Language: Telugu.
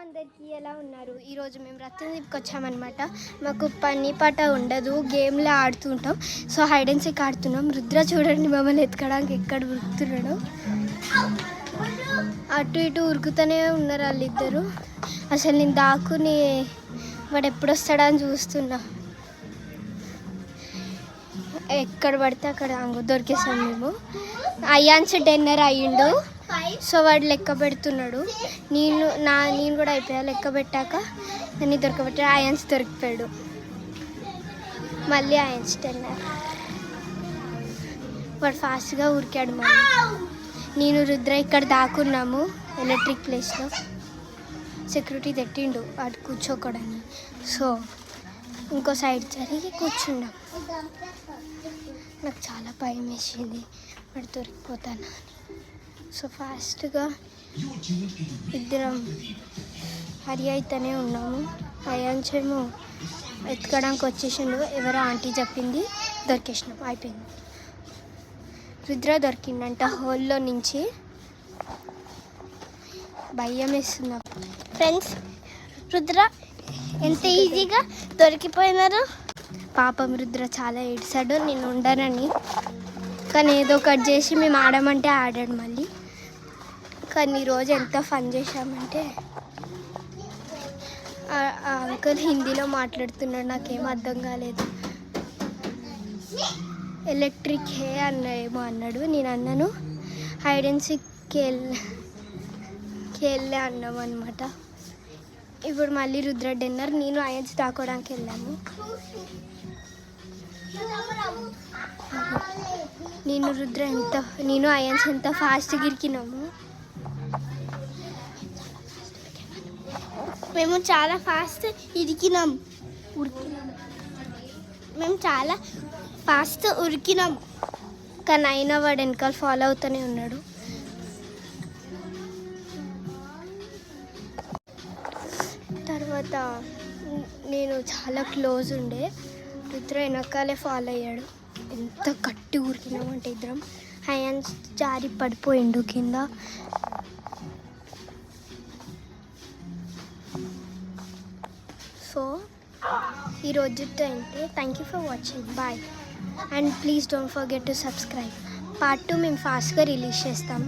అందరికీ ఎలా ఉన్నారు? ఈరోజు మేము రత్నదీప్కి వచ్చామన్నమాట. మాకు పని పాట ఉండదు, గేమ్లో ఆడుతుంటాం. సో హైడ్ అండ్ సీక్ ఆడుతున్నాం. రుద్ర చూడండి మమ్మల్ని ఎత్తుకోవడానికి ఎక్కడ ఉరుకుతున్నాడు. అటు ఇటు ఉరుకుతూనే ఉన్నారు వాళ్ళిద్దరు. అసలు నేను దాక్కుని వాడు ఎప్పుడు వస్తాడా అని చూస్తున్నా. ఎక్కడ పడితే అక్కడ దొరికేసాం మేము. అయాన్స్ డిన్నర్ అయ్యిండు, సో వాడు లెక్క పెడుతున్నాడు. నేను కూడా అయిపోయా. లెక్క పెట్టాక నేను దొరకబెట్టా. అయాన్స్ దొరికిపోయాడు. మళ్ళీ అయాన్స్ డిన్నర్. వాడు ఫాస్ట్గా ఉరికాడు. మళ్ళీ నేను రుద్ర ఇక్కడ దాక్కున్నాము ఎలక్ట్రిక్ ప్లేస్లో. సెక్యూరిటీ తెట్టిండు వాడు కూర్చోకూడని, సో ఇంకో సైడ్ జరిగి కూర్చున్నాం. నాకు చాలా భయం వేసింది వాడు దొరికిపోతాను అని. సో ఫాస్ట్గా ఇద్దరం హరి అయితేనే ఉన్నాము. అయాన్సేమో ఎత్తుకోవడానికి వచ్చేసిండు. ఎవరో ఆంటీ చెప్పింది, దొరికేసినాం. అయిపోయింది. రుద్ర దొరికిందంట హోల్లో నుంచి. భయం వేస్తున్నాం ఫ్రెండ్స్. రుద్ర ఎంత ఈజీగా దొరికిపోయినారు. పాపం రుద్ర చాలా ఏడ్చాడు నేను ఉండనని. కానీ ఏదో ఒకటి చేసి మేము ఆడమంటే ఆడాడు మళ్ళీ. కానీ ఈరోజు ఎంత ఫన్ చేసామంటే, ఆ అంకుల్ హిందీలో మాట్లాడుతున్నాడు, నాకేం అర్థం కాలేదు. ఎలక్ట్రిక్ హే ఏమో అన్నాడు. నేను అన్నాను హైడ్ అండ్ సీక్కి వెళ్ళే అన్నాం అనమాట. ఇప్పుడు మళ్ళీ రుద్ర డిన్నర్. నేను అయాన్స్ దాకోవడానికి వెళ్ళాము. నేను అయాన్స్ ఎంత ఫాస్ట్గా ఇరికినాము. మేము చాలా ఫాస్ట్ ఇరికినాం. మేము చాలా ఫాస్ట్ ఉరికినాం. కానీ అయినా వాడు వెనకాల ఫాలో అవుతూనే ఉన్నాడు. తర్వాత నేను చాలా క్లోజ్ ఉండే. రుద్ర వెనకాలే ఫాలో అయ్యాడు. ఎంత గట్టి ఉరికినామంటే ఇద్దరం. హ్యాండ్స్ జారి పడిపోయిండు కింద. సో ఈరోజుతో అంటే thank you for watching. Bye and please don't forget to subscribe. Part 2 మేము ఫాస్ట్గా రిలీజ్ చేస్తాం.